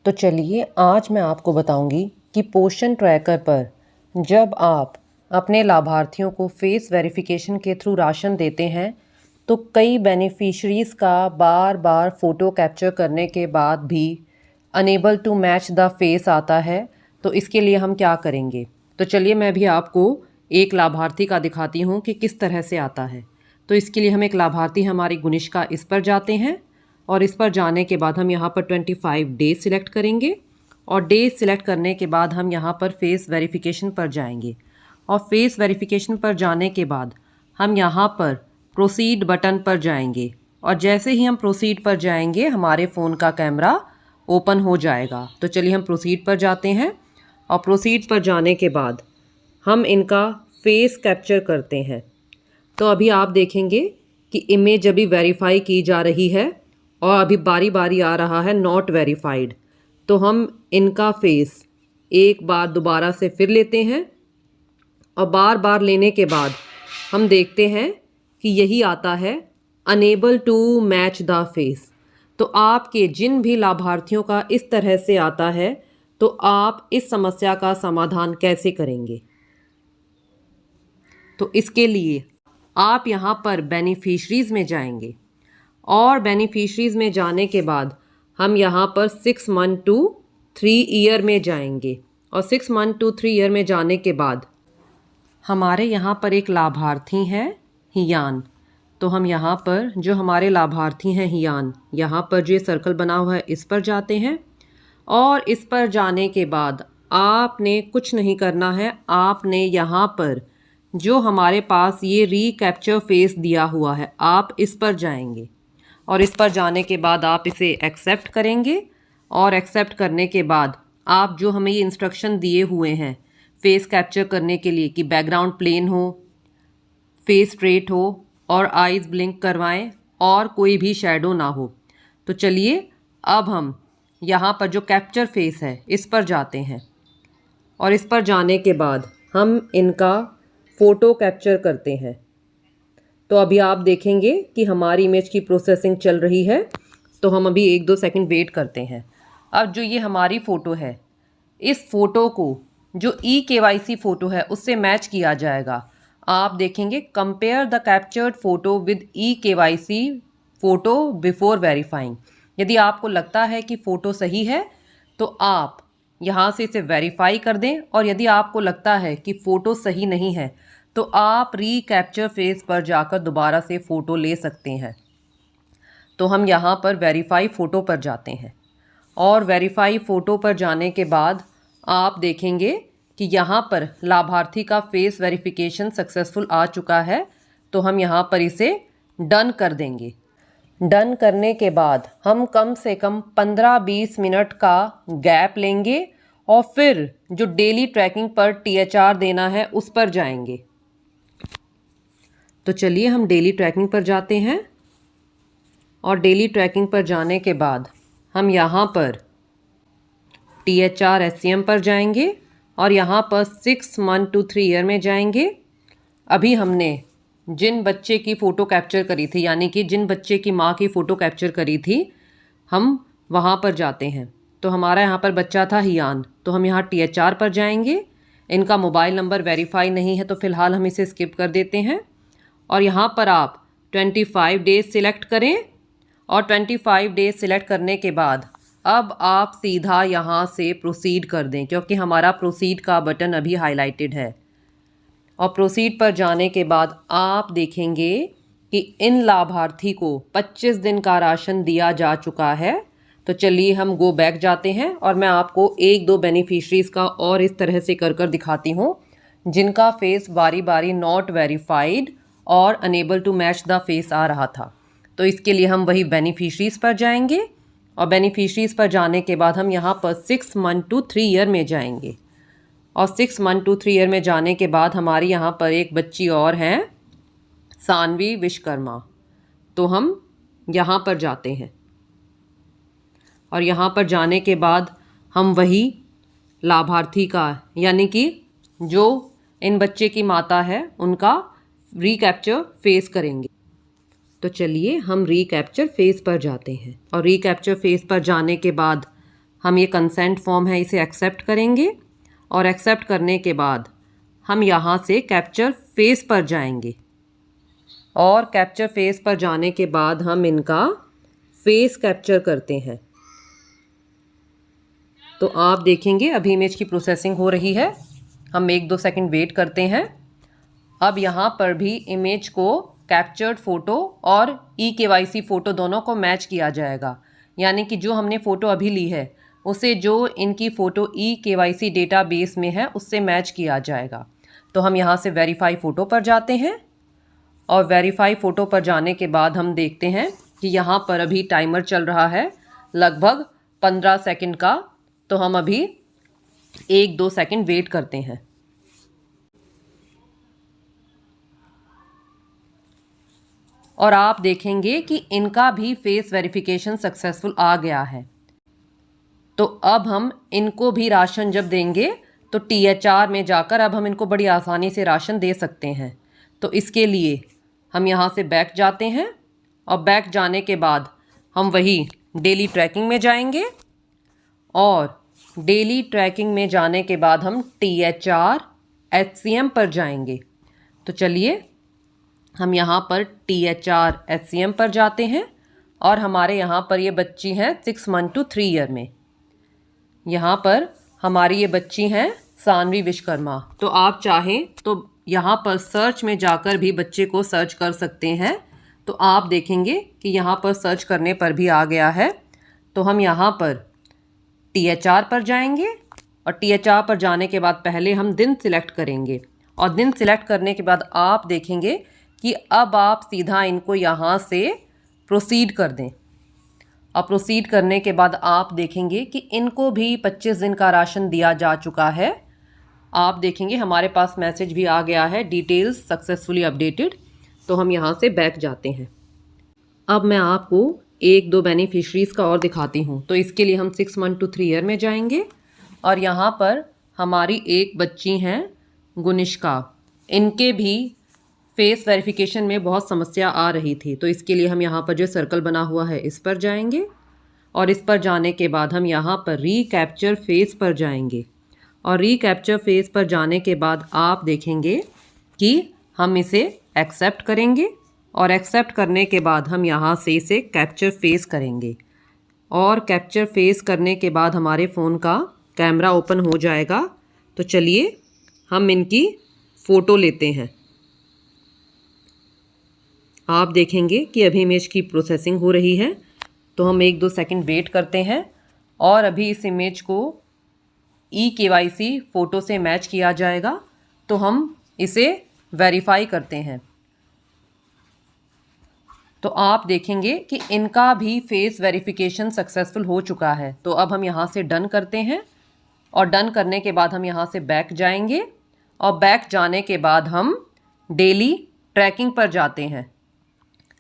तो चलिए आज मैं आपको बताऊंगी कि पोषण ट्रैकर पर जब आप अपने लाभार्थियों को फेस वेरिफिकेशन के थ्रू राशन देते हैं तो कई बेनिफिशरीज़ का बार बार फ़ोटो कैप्चर करने के बाद भी unable to match the face आता है। तो इसके लिए हम क्या करेंगे, तो चलिए मैं भी आपको एक लाभार्थी का दिखाती हूँ कि किस तरह से आता है। तो इसके लिए हम एक लाभार्थी हमारी गुनिष्का इस पर जाते हैं और इस पर जाने के बाद हम यहाँ पर 25 डेज सिलेक्ट करेंगे और डेज सिलेक्ट करने के बाद हम यहाँ पर फेस वेरिफिकेशन पर जाएंगे और फेस वेरिफिकेशन पर जाने के बाद हम यहाँ पर प्रोसीड बटन पर जाएंगे और जैसे ही हम प्रोसीड पर जाएंगे हमारे फ़ोन का कैमरा ओपन हो जाएगा। तो चलिए हम प्रोसीड पर जाते हैं और प्रोसीड पर जाने के बाद हम इनका फेस कैप्चर करते हैं। तो अभी आप देखेंगे कि इमेज अभी वेरीफाई की जा रही है और अभी बारी बारी आ रहा है नॉट वेरीफाइड। तो हम इनका फेस एक बार दोबारा से फिर लेते हैं और बार बार लेने के बाद हम देखते हैं कि यही आता है unable to match the face. तो आपके जिन भी लाभार्थियों का इस तरह से आता है तो आप इस समस्या का समाधान कैसे करेंगे। तो इसके लिए आप यहाँ पर बेनिफिशरीज़ में जाएंगे और बेनिफिशरीज़ में जाने के बाद हम यहाँ पर 6 मंथ टू 3 ईयर में जाएंगे और 6 मंथ टू 3 ईयर में जाने के बाद हमारे यहाँ पर एक लाभार्थी हैं हियान। तो हम यहाँ पर जो हमारे लाभार्थी हैं हियान, यहाँ पर जो सर्कल बना हुआ है इस पर जाते हैं और इस पर जाने के बाद आपने कुछ नहीं करना है। आपने यहाँ पर जो हमारे पास ये रीकैप्चर फेस दिया हुआ है आप इस पर जाएंगे और इस पर जाने के बाद आप इसे एक्सेप्ट करेंगे और एक्सेप्ट करने के बाद आप जो हमें ये इंस्ट्रक्शन दिए हुए हैं फेस कैप्चर करने के लिए कि बैकग्राउंड प्लेन हो, फेस स्ट्रेट हो और आईज ब्लिंक करवाएं और कोई भी शैडो ना हो। तो चलिए अब हम यहाँ पर जो कैप्चर फेस है इस पर जाते हैं और इस पर जाने के बाद हम इनका फ़ोटो कैप्चर करते हैं। तो अभी आप देखेंगे कि हमारी इमेज की प्रोसेसिंग चल रही है। तो हम अभी 1-2 सेकंड वेट करते हैं। अब जो ये हमारी फ़ोटो है इस फ़ोटो को जो eKYC फ़ोटो है उससे मैच किया जाएगा। आप देखेंगे compare the captured photo with eKYC photo before verifying. यदि आपको लगता है कि फ़ोटो सही है तो आप यहाँ से इसे वेरीफाई कर दें और यदि आपको लगता है कि फ़ोटो सही नहीं है तो आप रीकैप्चर फेस पर जाकर दोबारा से फ़ोटो ले सकते हैं। तो हम यहाँ पर वेरीफाई फ़ोटो पर जाते हैं और वेरीफाई फ़ोटो पर जाने के बाद आप देखेंगे कि यहाँ पर लाभार्थी का फेस वेरिफिकेशन सक्सेसफुल आ चुका है। तो हम यहाँ पर इसे डन कर देंगे। डन करने के बाद हम कम से कम 15-20 मिनट का गैप लेंगे और फिर जो डेली ट्रैकिंग पर THR देना है उस पर जाएंगे। तो चलिए हम डेली ट्रैकिंग पर जाते हैं और डेली ट्रैकिंग पर जाने के बाद हम यहाँ पर THR SCM पर जाएंगे और यहाँ पर 6 मंथ टू 3 ईयर में जाएंगे। अभी हमने जिन बच्चे की फ़ोटो कैप्चर करी थी यानी कि जिन बच्चे की माँ की फ़ोटो कैप्चर करी थी हम वहाँ पर जाते हैं। तो हमारा यहाँ पर बच्चा था हियान। तो हम यहाँ THR पर जाएंगे। इनका मोबाइल नंबर वेरीफाई नहीं है तो फ़िलहाल हम इसे स्किप कर देते हैं और यहाँ पर आप 25 डेज सिलेक्ट करें और 25 डेज सिलेक्ट करने के बाद अब आप सीधा यहाँ से प्रोसीड कर दें क्योंकि हमारा प्रोसीड का बटन अभी हाईलाइटेड है। और प्रोसीड पर जाने के बाद आप देखेंगे कि इन लाभार्थी को 25 दिन का राशन दिया जा चुका है। तो चलिए हम गो बैक जाते हैं और मैं आपको 1-2 बेनिफिशरीज़ का और इस तरह से कर दिखाती हूँ जिनका फेस बारी बारी नॉट वेरीफाइड और unable to match the face आ रहा था। तो इसके लिए हम वही बेनिफिशरीज़ पर जाएंगे और बेनिफिशरीज़ पर जाने के बाद हम यहाँ पर 6 मंथ टू 3 ईयर में जाएंगे और 6 मंथ टू 3 ईयर में जाने के बाद हमारी यहाँ पर एक बच्ची और हैं सानवी विश्वकर्मा। तो हम यहाँ पर जाते हैं और यहाँ पर जाने के बाद हम वही लाभार्थी का यानी कि जो इन बच्चे की माता है उनका रीकैप्चर फेस करेंगे। तो चलिए हम रीकैप्चर फेस पर जाते हैं और रीकैप्चर फेस पर जाने के बाद हम ये कंसेंट फॉर्म है इसे एक्सेप्ट करेंगे और एक्सेप्ट करने के बाद हम यहाँ से कैप्चर फेस पर जाएंगे और कैप्चर फेस पर जाने के बाद हम इनका फेस कैप्चर करते हैं। तो आप देखेंगे अभी इमेज की प्रोसेसिंग हो रही है, हम 1-2 सेकंड वेट करते हैं। अब यहाँ पर भी इमेज को कैप्चर्ड फ़ोटो और eKYC फ़ोटो दोनों को मैच किया जाएगा, यानी कि जो हमने फ़ोटो अभी ली है उसे जो इनकी फ़ोटो eKYC डेटाबेस में है उससे मैच किया जाएगा। तो हम यहाँ से वेरीफाई फ़ोटो पर जाते हैं और वेरीफाई फ़ोटो पर जाने के बाद हम देखते हैं कि यहाँ पर अभी टाइमर चल रहा है लगभग 15 सेकंड का। तो हम अभी 1-2 सेकंड वेट करते हैं। और आप देखेंगे कि इनका भी फेस वेरिफिकेशन सक्सेसफुल आ गया है। तो अब हम इनको भी राशन जब देंगे तो THR में जाकर अब हम इनको बड़ी आसानी से राशन दे सकते हैं। तो इसके लिए हम यहाँ से बैक जाते हैं और बैक जाने के बाद हम वही डेली ट्रैकिंग में जाएंगे और डेली ट्रैकिंग में जाने के बाद हम THR HCM पर जाएंगे। तो चलिए हम यहाँ पर THR HCM पर जाते हैं और हमारे यहाँ पर ये बच्ची हैं 6 मंथ टू 3 ईयर में। यहाँ पर हमारी ये बच्ची हैं सानवी विश्वकर्मा। तो आप चाहें तो यहाँ पर सर्च में जाकर भी बच्चे को सर्च कर सकते हैं। तो आप देखेंगे कि यहाँ पर सर्च करने पर भी आ गया है। तो हम यहाँ पर THR पर जाएंगे और THR पर जाने के बाद पहले हम दिन सिलेक्ट करेंगे और दिन सिलेक्ट करने के बाद आप देखेंगे कि अब आप सीधा इनको यहाँ से प्रोसीड कर दें। और प्रोसीड करने के बाद आप देखेंगे कि इनको भी 25 दिन का राशन दिया जा चुका है। आप देखेंगे हमारे पास मैसेज भी आ गया है, डिटेल्स सक्सेसफुली अपडेटेड। तो हम यहाँ से बैक जाते हैं। अब मैं आपको 1-2 बेनिफिशरीज़ का और दिखाती हूँ। तो इसके लिए हम 6 मंथ टू 3 ईयर में जाएंगे और यहाँ पर हमारी एक बच्ची हैं गुनिष्का। इनके भी फेस वेरिफिकेशन में बहुत समस्या आ रही थी। तो इसके लिए हम यहाँ पर जो सर्कल बना हुआ है इस पर जाएंगे और इस पर जाने के बाद हम यहाँ पर रीकैप्चर फेस पर जाएंगे और रीकैप्चर फेस पर जाने के बाद आप देखेंगे कि हम इसे एक्सेप्ट करेंगे और एक्सेप्ट करने के बाद हम यहाँ से इसे कैप्चर फेस करेंगे और कैप्चर फेस करने के बाद हमारे फ़ोन का कैमरा ओपन हो जाएगा। तो चलिए हम इनकी फ़ोटो लेते हैं। आप देखेंगे कि अभी इमेज की प्रोसेसिंग हो रही है। तो हम 1-2 सेकंड वेट करते हैं और अभी इस इमेज को eKYC फ़ोटो से मैच किया जाएगा। तो हम इसे वेरीफाई करते हैं। तो आप देखेंगे कि इनका भी फेस वेरिफिकेशन सक्सेसफुल हो चुका है। तो अब हम यहाँ से डन करते हैं और डन करने के बाद हम यहाँ से बैक जाएंगे और बैक जाने के बाद हम डेली ट्रैकिंग पर जाते हैं।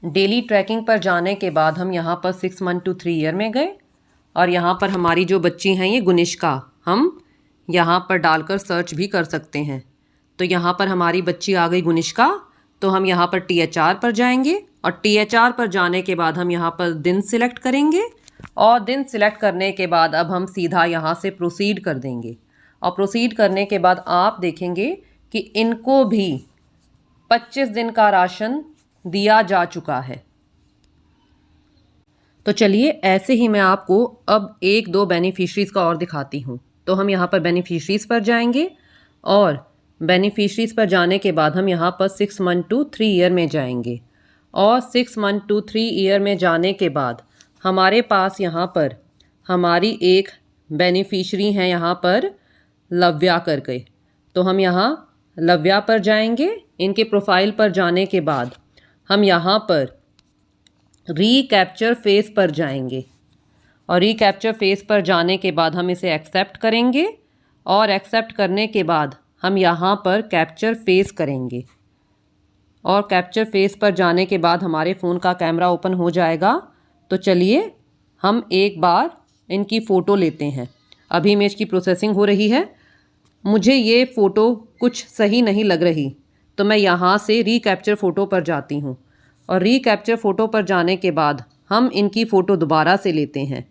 डेली ट्रैकिंग पर जाने के बाद हम यहाँ पर 6 मंथ टू 3 ईयर में गए और यहाँ पर हमारी जो बच्ची हैं ये गुनिष्का, हम यहाँ पर डालकर सर्च भी कर सकते हैं। तो यहाँ पर हमारी बच्ची आ गई गुनिष्का। तो हम यहाँ पर THR पर जाएंगे और THR पर जाने के बाद हम यहाँ पर दिन सिलेक्ट करेंगे और दिन सिलेक्ट करने के बाद अब हम सीधा यहाँ से प्रोसीड कर देंगे और प्रोसीड करने के बाद आप देखेंगे कि इनको भी 25 दिन का राशन दिया जा चुका है। तो चलिए ऐसे ही मैं आपको अब 1-2 बेनिफिशरीज़ का और दिखाती हूँ। तो हम यहाँ पर बेनिफिशरीज़ पर जाएंगे और बेनिफिशरीज़ पर जाने के बाद हम यहाँ पर 6 मंथ टू 3 ईयर में जाएंगे और 6 मंथ टू 3 ईयर में जाने के बाद हमारे पास यहाँ पर हमारी एक बेनिफिशरी हैं यहाँ पर लव्या करके। तो हम यहाँ लव्या पर जाएंगे। इनके प्रोफाइल पर जाने के बाद हम यहाँ पर रीकैप्चर फेस पर जाएंगे और रीकैप्चर फेस पर जाने के बाद हम इसे एक्सेप्ट करेंगे और एक्सेप्ट करने के बाद हम यहाँ पर कैप्चर फेस करेंगे और कैप्चर फेस पर जाने के बाद हमारे फ़ोन का कैमरा ओपन हो जाएगा। तो चलिए हम एक बार इनकी फ़ोटो लेते हैं। अभी इमेज की प्रोसेसिंग हो रही है। मुझे ये फ़ोटो कुछ सही नहीं लग रही तो मैं यहाँ से रीकैप्चर फ़ोटो पर जाती हूँ और रीकैप्चर फ़ोटो पर जाने के बाद हम इनकी फ़ोटो दोबारा से लेते हैं।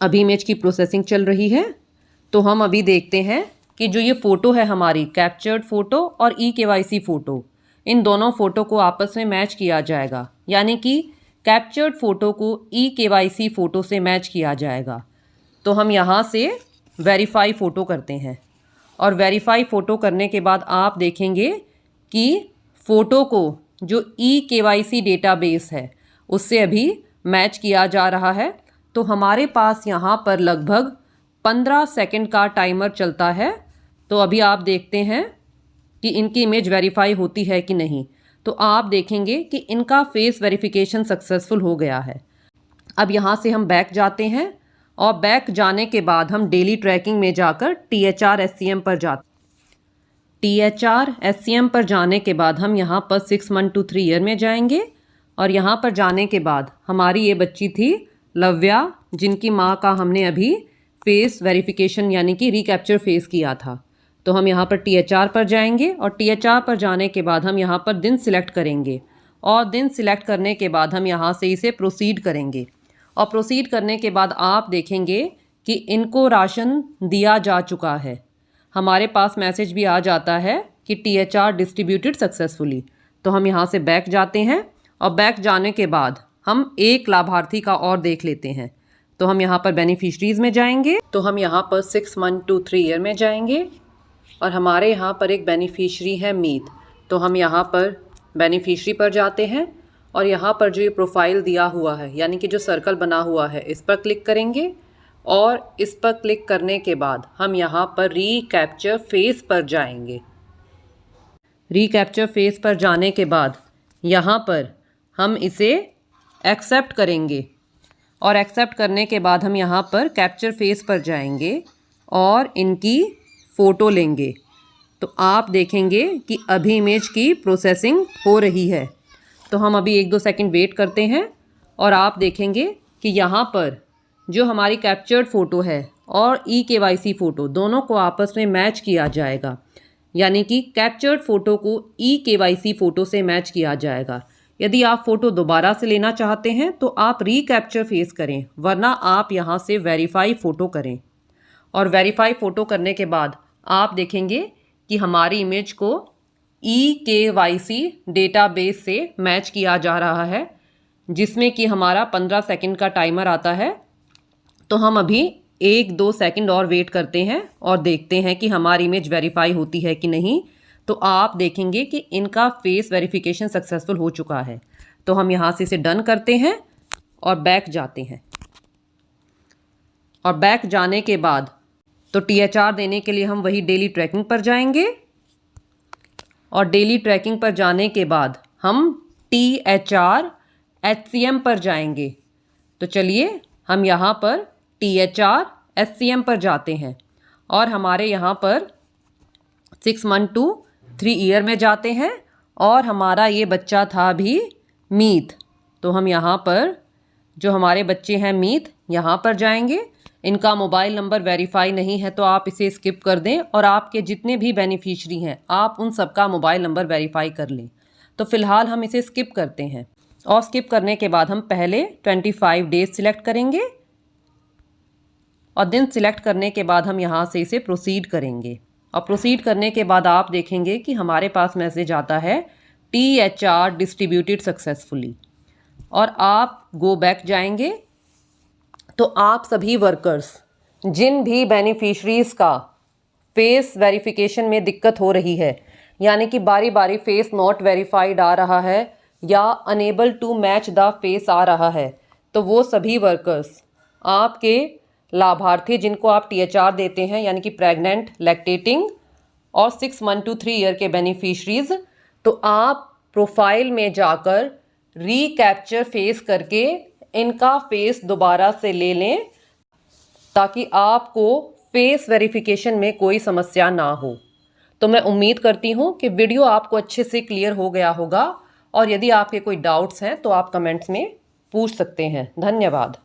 अभी इमेज की प्रोसेसिंग चल रही है। तो हम अभी देखते हैं कि जो ये फ़ोटो है हमारी कैप्चर्ड फ़ोटो और eKYC फ़ोटो, इन दोनों फ़ोटो को आपस में मैच किया जाएगा, यानी कि कैप्चर्ड फ़ोटो को eKYC फ़ोटो से मैच किया जाएगा। तो हम यहाँ से वेरीफाई फ़ोटो करते हैं और वेरीफाई फ़ोटो करने के बाद आप देखेंगे कि फ़ोटो को जो eKYC डेटाबेस है उससे अभी मैच किया जा रहा है। तो हमारे पास यहाँ पर लगभग 15 सेकंड का टाइमर चलता है। तो अभी आप देखते हैं कि इनकी इमेज वेरीफाई होती है कि नहीं। तो आप देखेंगे कि इनका फेस वेरिफिकेशन सक्सेसफुल हो गया है। अब यहाँ से हम बैक जाते हैं और बैक जाने के बाद हम डेली ट्रैकिंग में जाकर THR SCM पर जाते हैं। THR SCM पर जाने के बाद हम यहाँ पर 6 month to 3 year में जाएंगे और यहाँ पर जाने के बाद हमारी ये बच्ची थी लव्या, जिनकी माँ का हमने अभी फेस वेरिफिकेशन यानी कि रिकैप्चर फेस किया था। तो हम यहाँ पर THR पर जाएंगे और THR पर जाने के बाद हम यहाँ पर दिन सिलेक्ट करेंगे और दिन सिलेक्ट करने के बाद हम यहाँ से इसे प्रोसीड करेंगे और प्रोसीड करने के बाद आप देखेंगे कि इनको राशन दिया जा चुका है। हमारे पास मैसेज भी आ जाता है कि THR डिस्ट्रीब्यूटेड सक्सेसफुली। तो हम यहाँ से बैक जाते हैं और बैक जाने के बाद हम एक लाभार्थी का और देख लेते हैं। तो हम यहाँ पर बेनिफिशरीज़ में जाएंगे। तो हम यहाँ पर 6 month to 3 year में जाएंगे और हमारे यहाँ पर एक बेनिफिशरी है मीत। तो हम यहाँ पर बेनिफिशरी पर जाते हैं और यहाँ पर जो ये प्रोफाइल दिया हुआ है यानी कि जो सर्कल बना हुआ है इस पर क्लिक करेंगे और इस पर क्लिक करने के बाद हम यहाँ पर रिकैप्चर फेस पर जाएंगे। रिकैप्चर फेस पर जाने के बाद यहाँ पर हम इसे एक्सेप्ट करेंगे और एक्सेप्ट करने के बाद हम यहाँ पर कैप्चर फेस पर जाएंगे और इनकी फ़ोटो लेंगे। तो आप देखेंगे कि अभी इमेज की प्रोसेसिंग हो रही है। तो हम अभी 1-2 सेकंड वेट करते हैं और आप देखेंगे कि यहाँ पर जो हमारी कैप्चर्ड फ़ोटो है और eKYC फ़ोटो दोनों को आपस में मैच किया जाएगा, यानी कि कैप्चर्ड फ़ोटो को eKYC फ़ोटो से मैच किया जाएगा। यदि आप फ़ोटो दोबारा से लेना चाहते हैं तो आप रिकैप्चर फेस करें, वरना आप यहाँ से वेरीफाई फ़ोटो करें और वेरीफाई फ़ोटो करने के बाद आप देखेंगे कि हमारी इमेज को eKYC डेटाबेस से मैच किया जा रहा है, जिसमें कि हमारा 15 सेकंड का टाइमर आता है। तो हम अभी 1-2 सेकंड और वेट करते हैं और देखते हैं कि हमारी इमेज वेरीफाई होती है कि नहीं। तो आप देखेंगे कि इनका फेस वेरिफिकेशन सक्सेसफुल हो चुका है। तो हम यहाँ से इसे डन करते हैं और बैक जाते हैं और बैक जाने के बाद तो THR देने के लिए हम वही डेली ट्रैकिंग पर जाएंगे और डेली ट्रैकिंग पर जाने के बाद हम THR SCM पर जाएंगे। तो चलिए हम यहाँ पर THR SCM पर जाते हैं और हमारे यहाँ पर 6 month to 3 year में जाते हैं और हमारा ये बच्चा था भी मीत। तो हम यहाँ पर जो हमारे बच्चे हैं मीत यहाँ पर जाएंगे। इनका मोबाइल नंबर वेरीफाई नहीं है तो आप इसे स्किप कर दें और आपके जितने भी बेनिफिशरी हैं आप उन सबका मोबाइल नंबर वेरीफाई कर लें। तो फ़िलहाल हम इसे स्किप करते हैं और स्किप करने के बाद हम पहले 25 डेज सिलेक्ट करेंगे और दिन सिलेक्ट करने के बाद हम यहाँ से इसे प्रोसीड करेंगे और प्रोसीड करने के बाद आप देखेंगे कि हमारे पास मैसेज आता है THR डिस्ट्रीब्यूटेड सक्सेसफुली और आप गो बैक जाएंगे। तो आप सभी वर्कर्स जिन भी बेनिफिशरीज़ का फेस वेरिफिकेशन में दिक्कत हो रही है, यानी कि बारी बारी फेस नॉट वेरीफाइड आ रहा है या unable to match the face आ रहा है, तो वो सभी वर्कर्स आपके लाभार्थी जिनको आप THR देते हैं यानी कि प्रेग्नेंट, लैक्टेटिंग और 6 month to 3 year के बेनिफिशरीज़, तो आप प्रोफाइल में जाकर रिकैप्चर फेस करके इनका फेस दोबारा से ले लें ताकि आपको फेस वेरिफिकेशन में कोई समस्या ना हो। तो मैं उम्मीद करती हूँ कि वीडियो आपको अच्छे से क्लियर हो गया होगा और यदि आपके कोई डाउट्स हैं तो आप कमेंट्स में पूछ सकते हैं। धन्यवाद।